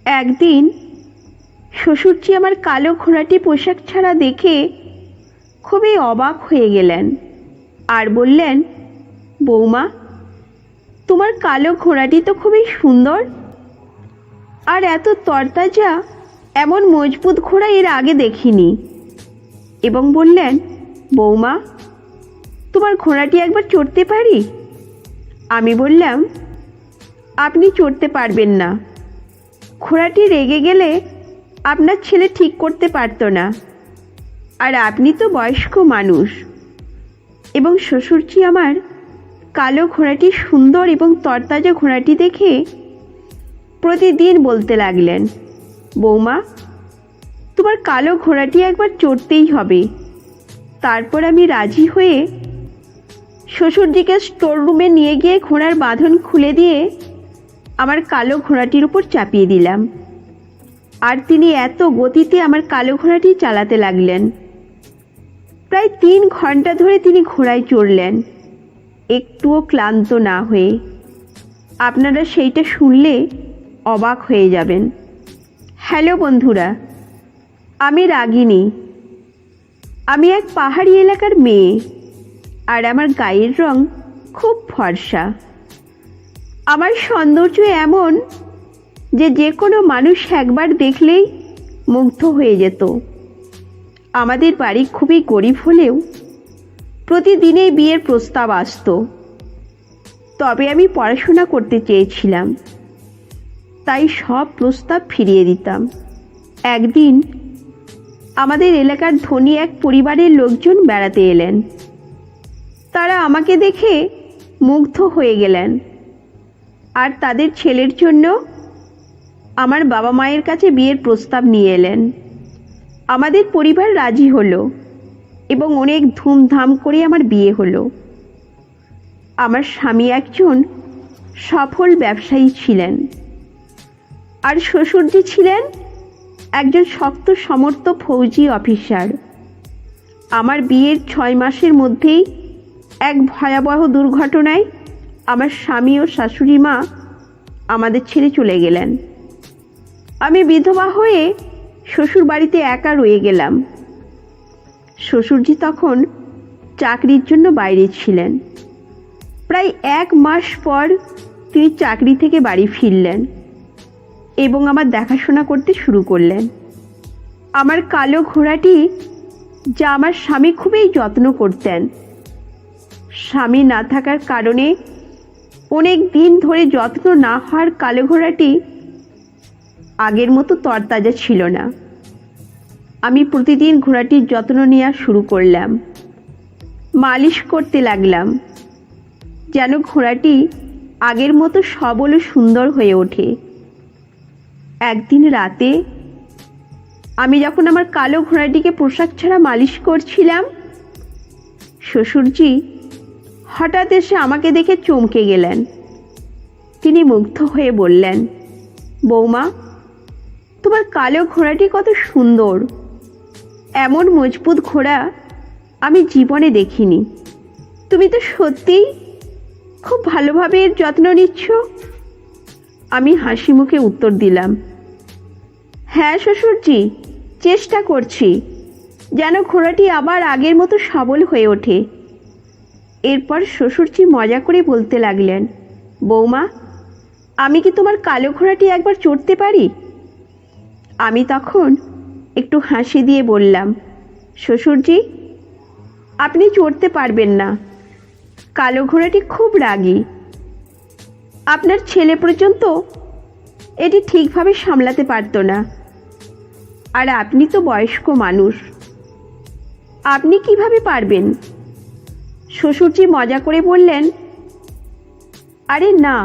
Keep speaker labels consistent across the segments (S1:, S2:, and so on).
S1: একদিন শ্বশুরজি আমার কালো ঘোড়াটি পোশাক ছাড়া দেখে খুবই অবাক হয়ে গেলেন আর বললেন, বৌমা, তোমার কালো ঘোড়াটি তো খুবই সুন্দর, আর এত তরতাজা এমন মজবুত ঘোড়া এর আগে দেখিনি। এবং বললেন, বৌমা, তোমার ঘোড়াটি একবার চড়তে পারি? আমি বললাম, আপনি চড়তে পারবেন না। ঘোড়াটি রেগে গেলে আপনার ছেলে ঠিক করতে পারত না, আর আপনি তো বয়স্ক মানুষ। এবং শ্বশুরজি আমার কালো ঘোড়াটি সুন্দর এবং তরতাজা ঘোড়াটি দেখে প্রতিদিন বলতে লাগলেন, বৌমা, তোমার কালো ঘোড়াটি একবার চড়তেই হবে। তারপর আমি রাজি হয়ে শ্বশুরজিকে স্টোর রুমে নিয়ে গিয়ে ঘোড়ার বাঁধন খুলে দিয়ে আমার কালো ঘোড়াটির উপর চাপিয়ে দিলাম। আর তিনি এত গতিতে আমার কালো ঘোড়াটি চালাতে লাগলেন। প্রায় 3 ঘন্টা ধরে তিনি ঘোড়ায় চড়লেন, একটুও ক্লান্ত না হয়ে। আপনারা সেইটা শুনলে অবাক হয়ে যাবেন। হ্যালো বন্ধুরা, আমি রাগিনী। আমি এক পাহাড়ি এলাকার মেয়ে, আর আমার গায়ের রং খুব ফর্সা। আমার সৌন্দর্য এমন যে কোনো মানুষ একবার দেখলেই মুগ্ধ হয়ে যেত। আমাদের বাড়ি খুবই গরিব হলেও প্রতিদিনেই বিয়ের প্রস্তাব আসতো। তবে আমি পড়াশোনা করতে চেয়েছিলাম, তাই সব প্রস্তাব ফিরিয়ে দিতাম। একদিন আমাদের এলাকার ধনী এক পরিবারের লোকজন বেড়াতে এলেন। তারা আমাকে দেখে মুগ্ধ হয়ে গেলেন, আর তাদের ছেলের জন্য আমার বাবা মায়ের কাছে বিয়ের প্রস্তাব নিয়ে এলেন। আমাদের পরিবার রাজি হলো এবং অনেক ধুমধাম করে আমার বিয়ে হলো। আমার স্বামী একজন সফল ব্যবসায়ী ছিলেন, আর শ্বশুরজি ছিলেন একজন শক্ত সমর্থ ফৌজি অফিসার। আমার বিয়ের 6 মাসের মধ্যেই এক ভয়াবহ দুর্ঘটনায় আমার স্বামী ও শাশুড়ি মা আমাদের ছেড়ে চলে গেলেন। আমি বিধবা হয়ে শ্বশুর বাড়িতে একা রয়ে গেলাম। শ্বশুরজি তখন চাকরির জন্য বাইরে ছিলেন। প্রায় 1 মাস পর তিনি চাকরি থেকে বাড়ি ফিরলেন এবং আমার দেখাশোনা করতে শুরু করলেন। আমার কালো ঘোড়াটি, যা আমার স্বামী খুবই যত্ন করতেন। স্বামী না থাকার কারণে অনেক দিন ধরে যত্ন না হওয়ার কালো ঘোড়াটি আগের মতো তরতাজা ছিল না। আমি প্রতিদিন ঘোড়াটির যত্ন নেওয়া শুরু করলাম, মালিশ করতে লাগলাম, যেন ঘোড়াটি আগের মতো সবল ও সুন্দর হয়ে ওঠে। একদিন রাতে আমি যখন আমার কালো ঘোড়াটিকে পোশাক ছাড়া মালিশ করছিলাম, শ্বশুরজি হঠাৎ এসে আমাকে দেখে চমকে গেলেন। তিনি মুগ্ধ হয়ে বললেন, বৌমা, তোমার কালো ঘোড়াটি কত সুন্দর। এমন মজবুত ঘোড়া আমি জীবনে দেখিনি। তুমি তো সত্যিই খুব ভালোভাবে এর যত্ন নিচ্ছ। আমি হাসি মুখে উত্তর দিলাম, হ্যাঁ শ্বশুরজি, চেষ্টা করছি যেন ঘোড়াটি আবার আগের মতো সবল হয়ে ওঠে। এরপর শ্বশুরজি মজা করে বলতে লাগলেন, বৌমা, আমি কি তোমার কালো ঘোড়াটি একবার চড়তে পারি? আমি তখন একটু হাসি দিয়ে বললাম, শ্বশুরজি, আপনি চড়তে পারবেন না। কালো ঘোড়াটি খুব রাগী। আপনার ছেলে পর্যন্ত এটি ঠিকভাবে সামলাতে পারত না, আর আপনি তো বয়স্ক মানুষ, আপনি কিভাবে পারবেন? শ্বশুরজি মজা করে বললেন, আরে না,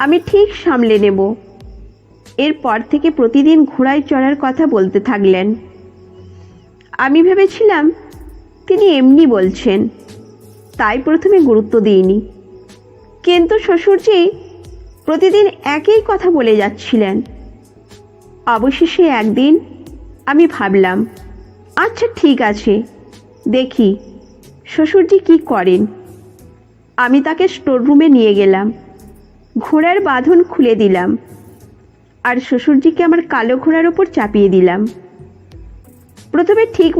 S1: আমি ঠিক সামলে নেব। এরপর থেকে প্রতিদিন ঘোড়ায় চড়ার কথা বলতে থাকলেন। আমি ভেবেছিলাম তিনি এমনি বলছেন, তাই প্রথমে গুরুত্ব দিইনি। কিন্তু শ্বশুরজি প্রতিদিন একই কথা বলে যাচ্ছিলেন। অবশেষে একদিন আমি ভাবলাম, আচ্ছা ঠিক আছে, দেখি শ্বশুরজি কি করেন। আমি তাকে স্টোর রুমে নিয়ে গেলাম, ঘোড়ার বাঁধন খুলে দিলাম, আর শ্বশুরজিকে আমার কালো ঘোড়ার ওপর চাপিয়ে দিলাম। প্রথমে ঠিক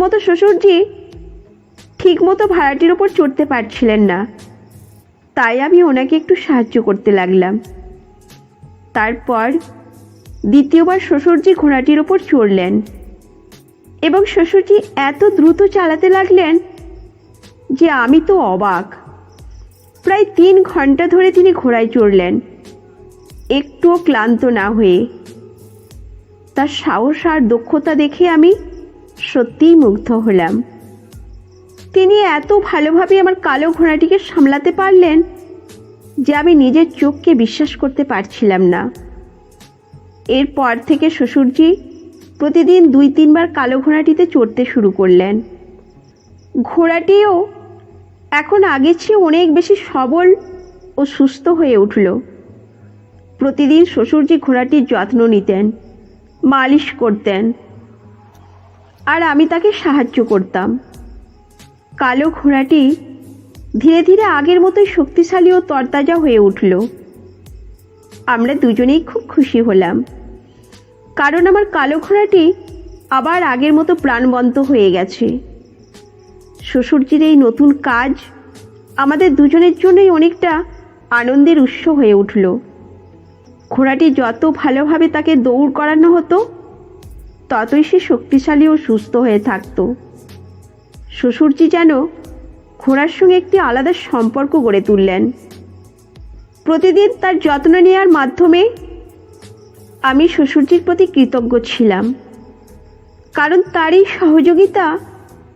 S1: মতো ভাড়াটির ওপর চড়তে পারছিলেন না, তাই আমি ওনাকে একটু সাহায্য করতে লাগলাম। তারপর দ্বিতীয়বার শ্বশুরজি ঘোড়াটির ওপর চড়লেন এবং শ্বশুরজি এত দ্রুত চালাতে লাগলেন যে আমি তো অবাক। প্রায় 3 ঘন্টা ধরে তিনি ঘোড়ায় চড়লেন, একটুও ক্লান্ত না হয়ে। তার সাহস আর দক্ষতা দেখে আমি সত্যিই মুগ্ধ হলাম। তিনি এত ভালোভাবে আমার কালো ঘোড়াটিকে সামলাতে পারলেন যে আমি নিজের চোখকে বিশ্বাস করতে পারছিলাম না। এরপর থেকে শ্বশুরজি প্রতিদিন 2-3 বার কালো ঘোড়াটিতে চড়তে শুরু করলেন। ঘোড়াটিও এখন আগের চেয়ে অনেক বেশি সবল ও সুস্থ হয়ে উঠল। প্রতিদিন শ্বশুরজি ঘোড়াটির যত্ন নিতেন, মালিশ করতেন, আর আমি তাকে সাহায্য করতাম। কালো ঘোড়াটি ধীরে ধীরে আগের মতোই শক্তিশালী ও তরতাজা হয়ে উঠল। আমরা দুজনেই খুব খুশি হলাম, কারণ আমার কালো ঘোড়াটি আবার আগের মতো প্রাণবন্ত হয়ে গেছে। শ্বশুরজির এই নতুন কাজ আমাদের দুজনের জন্যই অনেকটা আনন্দের উৎস হয়ে উঠল। ঘোড়াটি যত ভালোভাবে তাকে দৌড় করানো হতো, ততই সে শক্তিশালী ও সুস্থ হয়ে থাকত। শ্বশুরজি যেন ঘোড়ার সঙ্গে একটি আলাদা সম্পর্ক গড়ে তুললেন। প্রতিদিন তার যত্ন নেওয়ার মাধ্যমে আমি শ্বশুরজির প্রতি কৃতজ্ঞ ছিলাম, কারণ তার এই সহযোগিতা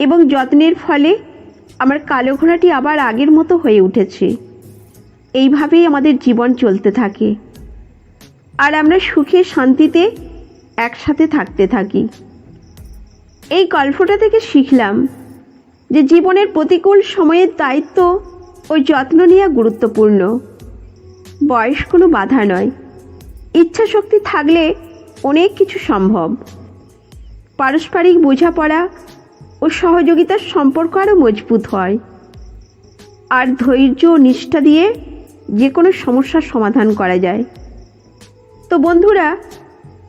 S1: এবং যত্নের ফলে আমার কালো ঘোড়াটি আবার আগের মতো হয়ে উঠেছে। এইভাবেই আমাদের জীবন চলতে থাকে, আর আমরা সুখে শান্তিতে একসাথে থাকতে থাকি। এই গল্পটা থেকে শিখলাম যে জীবনের প্রতিকূল সময়ের দায়িত্ব ও যত্ন নেওয়া গুরুত্বপূর্ণ। বয়স কোনো বাধা নয়, ইচ্ছা শক্তি থাকলে অনেক কিছু সম্ভব। পারস্পরিক বোঝাপড়া ও সহযোগিতার সম্পর্ক আরও মজবুত হয়, আর ধৈর্য ও নিষ্ঠা দিয়ে যে কোনো সমস্যার সমাধান করা যায়। তো বন্ধুরা,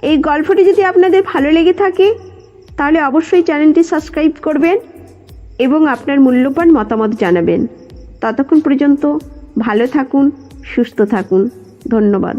S1: এই গল্পটি যদি আপনাদের ভালো লেগে থাকে তাহলে অবশ্যই চ্যানেলটি সাবস্ক্রাইব করবেন এবং আপনার মূল্যবান মতামত জানাবেন। ততক্ষণ পর্যন্ত ভালো থাকুন, সুস্থ থাকুন। ধন্যবাদ।